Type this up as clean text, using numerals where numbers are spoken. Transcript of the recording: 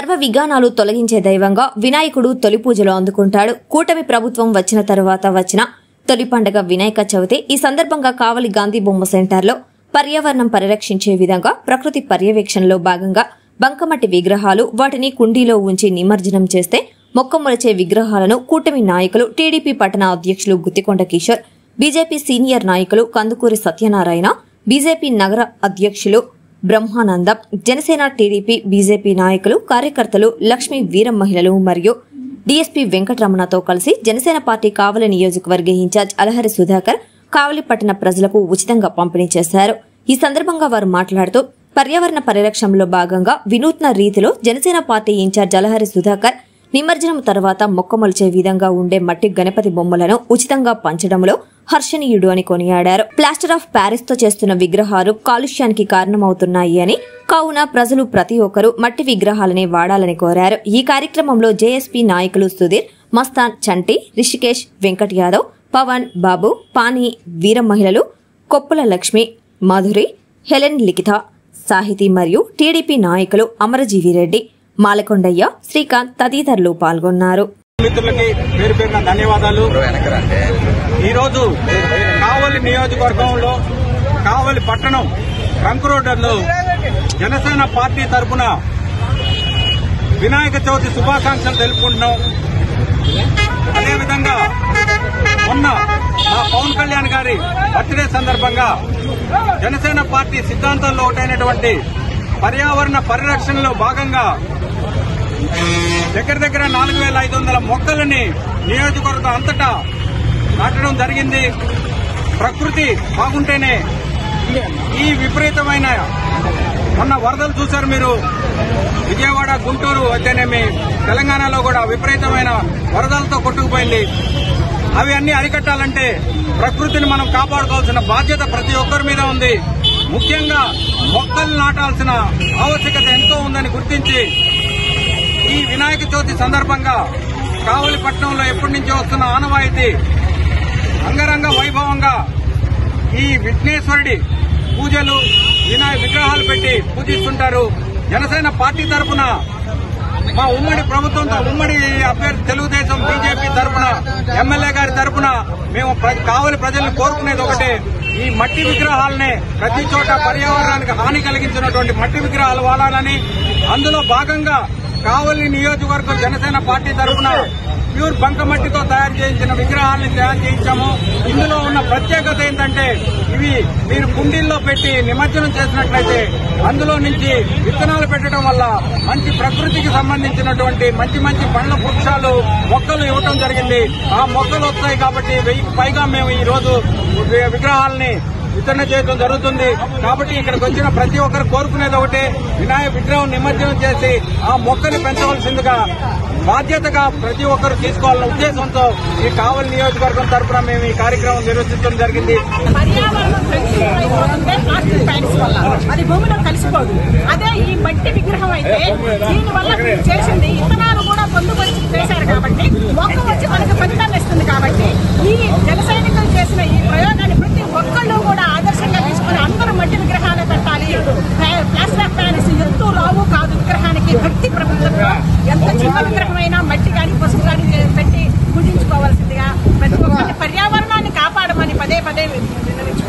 సర్వ విఘ్నాలు తొలగించే దైవంగా వినాయకుడు తొలి పూజలో అందుకుంటాడు. కూటమి ప్రభుత్వం వచ్చిన తరువాత వచ్చిన తొలి పండుగ వినాయక చవితి. ఈ సందర్భంగా కావలి గాంధీ బొమ్మ సెంటర్లో పర్యావరణం పరిరక్షించే విధంగా ప్రకృతి పర్యవేక్షణలో భాగంగా బంకమట్టి విగ్రహాలు వాటిని కుండీలో ఉంచి నిమజ్జనం చేస్తే మొక్కమొలిచే విగ్రహాలను కూటమి నాయకులు టీడీపీ పట్టణ అధ్యక్షులు గుత్తికొండ కిషోర్, బీజేపీ సీనియర్ నాయకులు కందుకూరి సత్యనారాయణ, బీజేపీ నగర అధ్యక్షులు బ్రహ్మానందం, జనసేన టీడీపీ బీజేపీ నాయకులు కార్యకర్తలు లక్ష్మీ వీరం మహిళలు మరియు డీఎస్పీ వెంకటరమణతో కలిసి జనసేన పార్టీ కావలి నియోజకవర్గ ఇన్ఛార్జ్ అలహరి సుధాకర్ కావలి పట్టణ ప్రజలకు ఉచితంగా పంపిణీ చేశారు. ఈ సందర్భంగా వారు మాట్లాడుతూ పర్యావరణ పరిరక్షణలో భాగంగా వినూత్న రీతిలో జనసేన పార్టీ ఇన్ఛార్జ్ అలహరి సుధాకర్ నిమజ్జనం తర్వాత మొక్కమొలిచే విధంగా ఉండే మట్టి గణపతి బొమ్మలను ఉచితంగా పంచడంలో హర్షణీయుడు అని కొనియాడారు. ప్లాస్టర్ ఆఫ్ ప్యారిస్ తో చేస్తున్న విగ్రహాలు కాలుష్యానికి కారణమవుతున్నాయి అని, కావున ప్రజలు ప్రతి ఒక్కరూ మట్టి విగ్రహాలనే వాడాలని కోరారు. ఈ కార్యక్రమంలో జేఎస్పీ నాయకులు సుధీర్, మస్తాన్, చంటి, రిషికేష్, వెంకట్ యాదవ్, పవన్, బాబు, పాని, వీరం మహిళలు, కొప్పుల లక్ష్మి, మాధురి, హెలెన్, లిఖిత, సాహితీ మరియు టీడీపీ నాయకులు అమరజీవిరెడ్డి, మాలకొండయ్య, శ్రీకాంత్ తదితరులు పాల్గొన్నారు. మిత్రులకి పేరు పేరున ధన్యవాదాలు. ఈరోజు కావలి నియోజకవర్గంలో కావలి పట్టణం ట్రంక్ రోడ్డులో జనసేన పార్టీ తరఫున వినాయక చవితి శుభాకాంక్షలు తెలుపుకుంటున్నాం. అదేవిధంగా మొన్న మా పవన్ కళ్యాణ్ గారి బర్త్డే సందర్భంగా జనసేన పార్టీ సిద్ధాంతంలో ఒకటైనటువంటి పర్యావరణ పరిరక్షణలో భాగంగా దగ్గర 4500 మొక్కలని నియోజకవర్గం అంతటా నాటడం జరిగింది. ప్రకృతి బాగుంటేనే ఈ విపరీతమైన మొన్న వరదలు చూశారు మీరు. విజయవాడ, గుంటూరు అయితేనేమి, తెలంగాణలో కూడా విపరీతమైన వరదలతో కొట్టుకుపోయింది. అవి అన్ని అరికట్టాలంటే ప్రకృతిని మనం కాపాడుకోవాల్సిన బాధ్యత ప్రతి ఒక్కరి మీద ఉంది. ముఖ్యంగా మొక్కలు నాటాల్సిన ఆవశ్యకత ఎంతో ఉందని గుర్తించి ఈ వినాయక చవితి సందర్భంగా కావలి పట్టణంలో ఎప్పటి నుంచో వస్తున్న ఆనవాయితీ అంగరంగ వైభవంగా ఈ విఘ్నేశ్వరుడి పూజలు, విగ్రహాలు పెట్టి పూజిస్తుంటారు. జనసేన పార్టీ తరఫున మా ఉమ్మడి ప్రభుత్వంతో ఉమ్మడి అభ్యర్థి తెలుగుదేశం బీజేపీ తరఫున ఎమ్మెల్యే గారి తరఫున మేము కావలి ప్రజలను కోరుకునేది ఒకటే, ఈ మట్టి విగ్రహాలనే ప్రతి చోట పర్యావరణానికి హాని కలిగించినటువంటి మట్టి విగ్రహాలు వాడాలని, అందులో భాగంగా కావలి నియోజకవర్గం జనసేన పార్టీ తరఫున ప్యూర్ బంకమట్టితో తయారు చేయించిన విగ్రహాలను తయారు చేయించాము. ఇందులో ఉన్న ప్రత్యేకత ఏంటంటే ఇవి మీరు కుండీల్లో పెట్టి నిమజ్జనం చేసినట్లయితే అందులో నుంచి విత్తనాలు పెట్టడం వల్ల మంచి ప్రకృతికి సంబంధించినటువంటి మంచి మంచి పండ్ల వృక్షాలు, మొక్కలు ఇవ్వడం జరిగింది. ఆ మొక్కలు వస్తాయి కాబట్టి 1000కి పైగా మేము ఈ రోజు విగ్రహాలని వితరణ చేయడం జరుగుతుంది. కాబట్టి ఇక్కడికి వచ్చిన ప్రతి ఒక్కరు కోరుకునేది ఒకటే, వినాయక విగ్రహం నిమజ్జనం చేసి ఆ మొక్కని పెంచవలసిందిగా బాధ్యతగా ప్రతి ఒక్కరు తీసుకోవాలన్న ఉద్దేశంతో ఈ కావలి నియోజకవర్గం తరఫున మేము ఈ కార్యక్రమం నిర్వహించడం జరిగింది. అది భూమిలో కలిసిపోదు. అదే ఈ మట్టి విగ్రహం అయితే దీనివల్ల చేసింది ఇత్తనాలు కూడా పొందుపరిచి చేశారు కాబట్టి మొక్క వచ్చి మనకు ఫలితాన్ని ఇస్తుంది. కాబట్టి ఈ జన సైనికులు చేసిన ఈ ప్రయోగాన్ని ప్రతి ఒక్కళ్ళు కూడా ఆదర్శంగా తీసుకుని అందరూ మట్టి విగ్రహాలే పెట్టాలి. ప్లాస్టర్ ఆఫ్ ప్యారిస్ ఎంతో రావు కాదు విగ్రహానికి. భక్తి ప్రపంచంలో ఎంత చిన్న విగ్రహమైనా మట్టి కానీ పసుపు కానీ పెట్టి పూజించుకోవాల్సిందిగా ప్రతి ఒక్కరిని పర్యావరణాన్ని కాపాడమని పదే విన్నవించుకుంటున్నాను.